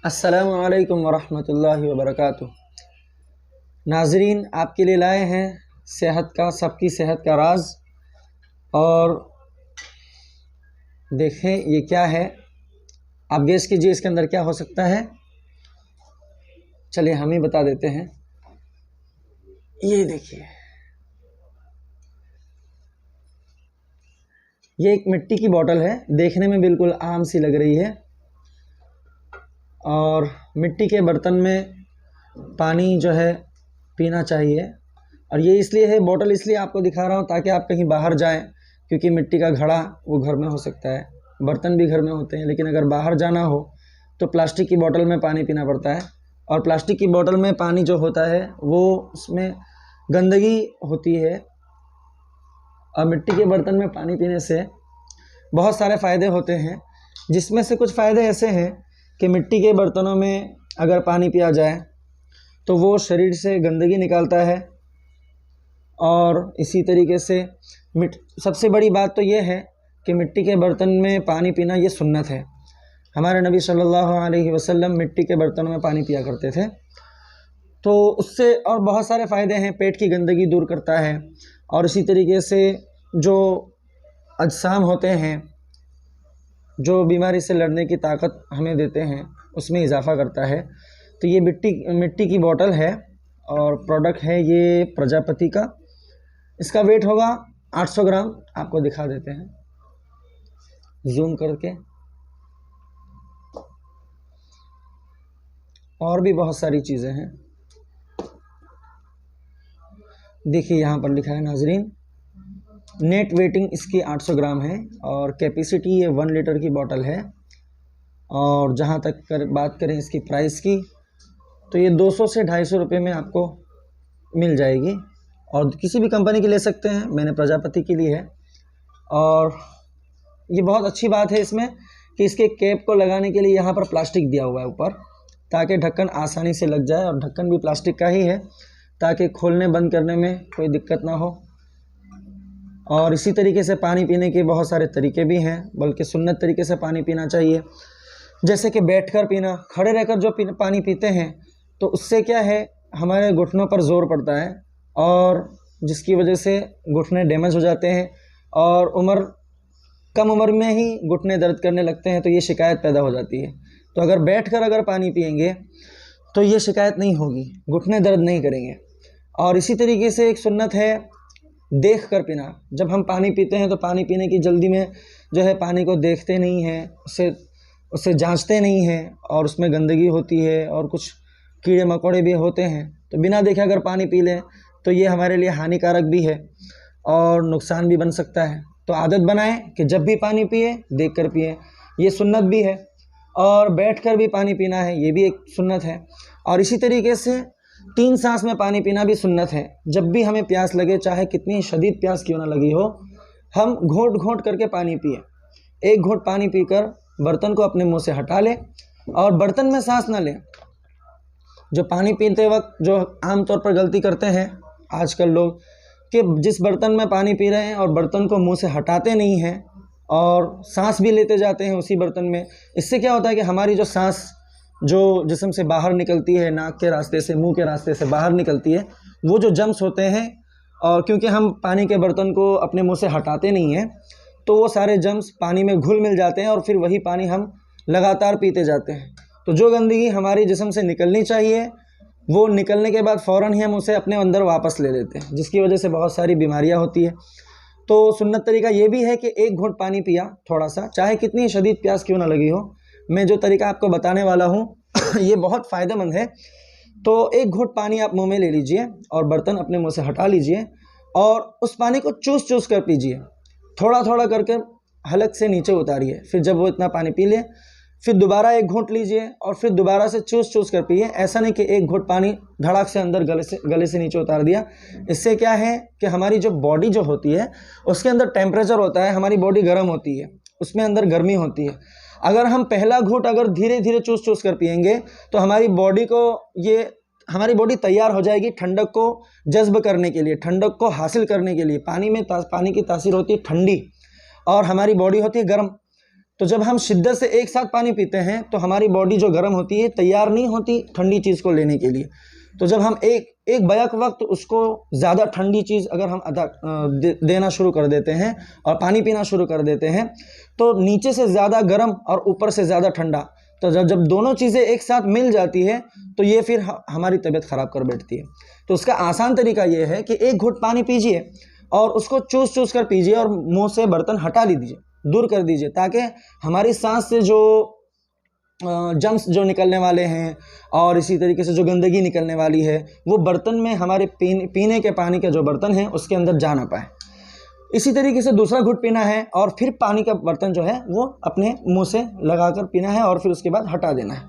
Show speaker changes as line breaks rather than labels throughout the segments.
अस्सलामु अलैकुम वरहमतुल्लाहि वबरकातुह। नाजरीन, आपके लिए लाए हैं सेहत का, सबकी सेहत का राज। और देखें ये क्या है, आप गेस कीजिए इसके अंदर क्या हो सकता है। चलिए हम ही बता देते हैं। ये देखिए, ये एक मिट्टी की बोतल है, देखने में बिल्कुल आम सी लग रही है। और मिट्टी के बर्तन में पानी जो है पीना चाहिए। और ये इसलिए है, बोतल इसलिए आपको दिखा रहा हूँ ताकि आप कहीं बाहर जाएं, क्योंकि मिट्टी का घड़ा वो घर में हो सकता है, बर्तन भी घर में होते हैं, लेकिन अगर बाहर जाना हो तो प्लास्टिक की बोतल में पानी पीना पड़ता है। और प्लास्टिक की बोतल में पानी जो होता है वो उसमें गंदगी होती है। और मिट्टी के बर्तन में पानी पीने से बहुत सारे फ़ायदे होते हैं, जिसमें से कुछ फ़ायदे ऐसे हैं कि मिट्टी के बर्तनों में अगर पानी पिया जाए तो वो शरीर से गंदगी निकालता है। और इसी तरीके से सबसे बड़ी बात तो ये है कि मिट्टी के बर्तन में पानी पीना ये सुन्नत है। हमारे नबी सल्लल्लाहु अलैहि वसल्लम मिट्टी के बर्तनों में पानी पिया करते थे। तो उससे और बहुत सारे फ़ायदे हैं, पेट की गंदगी दूर करता है, और इसी तरीके से जो अजसाम होते हैं, जो बीमारी से लड़ने की ताकत हमें देते हैं, उसमें इजाफ़ा करता है। तो ये मिट्टी की बोतल है और प्रोडक्ट है ये प्रजापति का। इसका वेट होगा 800 ग्राम। आपको दिखा देते हैं जूम करके। और भी बहुत सारी चीज़ें हैं, देखिए यहाँ पर लिखा है नाजरीन, नेट वेटिंग इसकी 800 ग्राम है और कैपेसिटी ये 1 लीटर की बोतल है। और जहाँ तक बात करें इसकी प्राइस की, तो ये 200 से 250 रुपये में आपको मिल जाएगी। और किसी भी कंपनी की ले सकते हैं, मैंने प्रजापति की ली है। और ये बहुत अच्छी बात है इसमें कि इसके कैप को लगाने के लिए यहाँ पर प्लास्टिक दिया हुआ है ऊपर, ताकि ढक्कन आसानी से लग जाए। और ढक्कन भी प्लास्टिक का ही है ताकि खोलने बंद करने में कोई दिक्कत ना हो। और इसी तरीके से पानी पीने के बहुत सारे तरीके भी हैं, बल्कि सुन्नत तरीके से पानी पीना चाहिए। जैसे कि बैठकर पीना, खड़े रहकर जो पानी पीते हैं तो उससे क्या है, हमारे घुटनों पर ज़ोर पड़ता है और जिसकी वजह से घुटने डैमेज हो जाते हैं और कम उम्र में ही घुटने दर्द करने लगते हैं, तो ये शिकायत पैदा हो जाती है। तो अगर बैठकर अगर पानी पिएंगे तो ये शिकायत नहीं होगी, घुटने दर्द नहीं करेंगे। और इसी तरीके से एक सुन्नत है देख कर पीना। जब हम पानी पीते हैं तो पानी पीने की जल्दी में जो है पानी को देखते नहीं हैं, उसे जांचते नहीं हैं, और उसमें गंदगी होती है और कुछ कीड़े मकोड़े भी होते हैं। तो बिना देखे अगर पानी पी लें तो ये हमारे लिए हानिकारक भी है और नुकसान भी बन सकता है। तो आदत बनाएं कि जब भी पानी पिए देख कर पिए, ये सुन्नत भी है। और बैठकर भी पानी पीना है, ये भी एक सुन्नत है। और इसी तरीके से 3 सांस में पानी पीना भी सुन्नत है। जब भी हमें प्यास लगे, चाहे कितनी शदीद प्यास क्यों ना लगी हो, हम घोंट घोंट करके पानी पिए। एक घोंट पानी पीकर बर्तन को अपने मुंह से हटा लें और बर्तन में सांस ना लें। जो पानी पीते वक्त जो आमतौर पर गलती करते हैं आजकल लोग, कि जिस बर्तन में पानी पी रहे हैं और बर्तन को मुंह से हटाते नहीं हैं और सांस भी लेते जाते हैं उसी बर्तन में। इससे क्या होता है कि हमारी जो सांस जो जिस्म से बाहर निकलती है, नाक के रास्ते से, मुंह के रास्ते से बाहर निकलती है, वो जो जम्स होते हैं, और क्योंकि हम पानी के बर्तन को अपने मुंह से हटाते नहीं हैं, तो वो सारे जम्स पानी में घुल मिल जाते हैं और फिर वही पानी हम लगातार पीते जाते हैं। तो जो गंदगी हमारी जिस्म से निकलनी चाहिए, वो निकलने के बाद फ़ौरन ही हम उसे अपने अंदर वापस ले लेते हैं, जिसकी वजह से बहुत सारी बीमारियां होती है। तो सुन्नत तरीका ये भी है कि एक घूंट पानी पिया थोड़ा सा, चाहे कितनी शदीद प्यास क्यों ना लगी हो। मैं जो तरीका आपको बताने वाला हूँ ये बहुत फ़ायदेमंद है। तो एक घूंट पानी आप मुंह में ले लीजिए और बर्तन अपने मुंह से हटा लीजिए और उस पानी को चूस चूस कर पीजिए, थोड़ा थोड़ा करके हलक से नीचे उतारिए। फिर जब वो इतना पानी पी ले, फिर दोबारा एक घूंट लीजिए और फिर दोबारा से चूस चूस कर पिए। ऐसा नहीं कि एक घूंट पानी धड़ाक से अंदर गले से नीचे उतार दिया। इससे क्या है कि हमारी जो बॉडी जो होती है उसके अंदर टेम्परेचर होता है, हमारी बॉडी गर्म होती है, उसमें अंदर गर्मी होती है। अगर हम पहला घूंट अगर धीरे धीरे चूस चूस कर पिएंगे तो हमारी बॉडी तैयार हो जाएगी ठंडक को जज्ब करने के लिए, ठंडक को हासिल करने के लिए। पानी की तासीर होती है ठंडी और हमारी बॉडी होती है गर्म। तो जब हम शिद्दत से एक साथ पानी पीते हैं तो हमारी बॉडी जो गर्म होती है तैयार नहीं होती ठंडी चीज़ को लेने के लिए। तो जब हम एक बैक वक्त उसको ज़्यादा ठंडी चीज़ अगर हम देना शुरू कर देते हैं और पानी पीना शुरू कर देते हैं तो नीचे से ज़्यादा गर्म और ऊपर से ज़्यादा ठंडा, तो जब दोनों चीज़ें एक साथ मिल जाती है तो ये फिर हमारी तबीयत ख़राब कर बैठती है। तो उसका आसान तरीका ये है कि एक घुट पानी पीजिए और उसको चूस कर पीजिए और मुंह से बर्तन हटा लीजिए, दूर कर दीजिए, ताकि हमारी सांस से जो जम्स जो निकलने वाले हैं और इसी तरीके से जो गंदगी निकलने वाली है वो बर्तन में हमारे पीने के पानी का जो बर्तन है उसके अंदर जा ना पाए। इसी तरीके से दूसरा घुट पीना है और फिर पानी का बर्तन जो है वो अपने मुंह से लगाकर पीना है और फिर उसके बाद हटा देना है।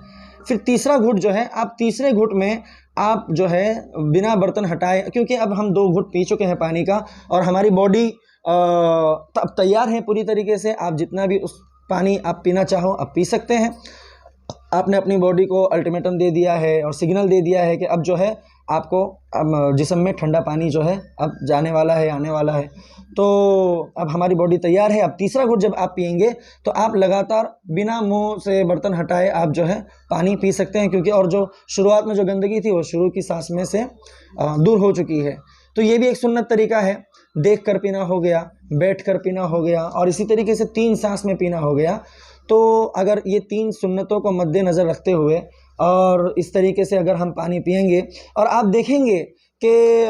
फिर तीसरा घुट जो है आप तीसरे घुट में आप जो है बिना बर्तन हटाए, क्योंकि अब हम 2 घुट पी चुके हैं पानी का और हमारी बॉडी अब तैयार है पूरी तरीके से। आप जितना भी उस पानी आप पीना चाहो आप पी सकते हैं। आपने अपनी बॉडी को अल्टीमेटम दे दिया है और सिग्नल दे दिया है कि अब जो है आपको जिस्म में ठंडा पानी जो है अब जाने वाला है, आने वाला है। तो अब हमारी बॉडी तैयार है। अब तीसरा घुट जब आप पिएंगे तो आप लगातार बिना मुंह से बर्तन हटाए आप जो है पानी पी सकते हैं, क्योंकि और जो शुरुआत में जो गंदगी थी वो शुरू की सांस में से दूर हो चुकी है। तो ये भी एक सुन्नत तरीका है। देख कर पीना हो गया, बैठ कर पीना हो गया और इसी तरीके से 3 सांस में पीना हो गया। तो अगर ये 3 सुन्नतों को मद्देनज़र रखते हुए और इस तरीके से अगर हम पानी पिएंगे और आप देखेंगे कि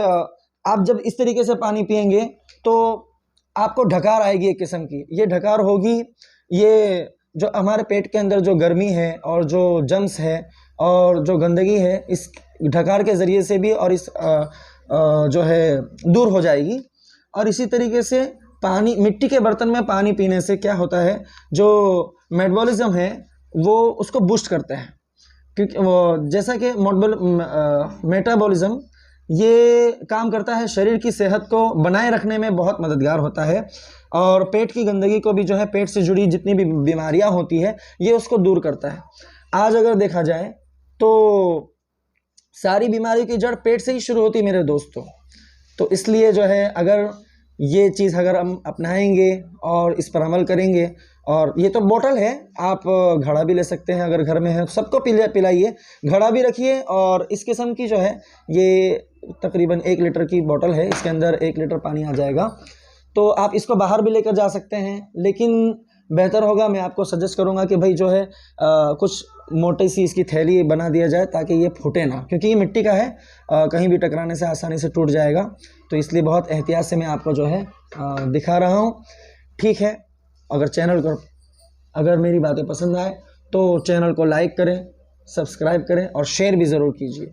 आप जब इस तरीके से पानी पिएंगे तो आपको ढकार आएगी एक किस्म की। ये ढकार होगी, ये जो हमारे पेट के अंदर जो गर्मी है और जो जम्स है और जो गंदगी है इस ढकार के ज़रिए से भी और इस जो है दूर हो जाएगी। और इसी तरीके से पानी, मिट्टी के बर्तन में पानी पीने से क्या होता है, जो मेटाबॉलिज्म है वो उसको बूस्ट करता है, क्योंकि वो जैसा कि मेटाबॉलिज्म ये काम करता है, शरीर की सेहत को बनाए रखने में बहुत मददगार होता है और पेट की गंदगी को भी जो है पेट से जुड़ी जितनी भी बीमारियां होती है ये उसको दूर करता है। आज अगर देखा जाए तो सारी बीमारी की जड़ पेट से ही शुरू होती है मेरे दोस्तों। तो इसलिए जो है अगर ये चीज़ अगर हम अपनाएंगे और इस पर अमल करेंगे, और ये तो बोतल है, आप घड़ा भी ले सकते हैं अगर घर में है, सबको पिलाइए, घड़ा भी रखिए। और इस किस्म की जो है ये तकरीबन 1 लीटर की बोतल है, इसके अंदर 1 लीटर पानी आ जाएगा। तो आप इसको बाहर भी लेकर जा सकते हैं, लेकिन बेहतर होगा, मैं आपको सजेस्ट करूंगा कि भाई जो है कुछ मोटी सी इसकी थैली बना दिया जाए ताकि ये फूटे ना, क्योंकि ये मिट्टी का है, कहीं भी टकराने से आसानी से टूट जाएगा। तो इसलिए बहुत एहतियात से मैं आपको जो है दिखा रहा हूँ। ठीक है, अगर मेरी बातें पसंद आए तो चैनल को लाइक करें, सब्सक्राइब करें और शेयर भी ज़रूर कीजिए।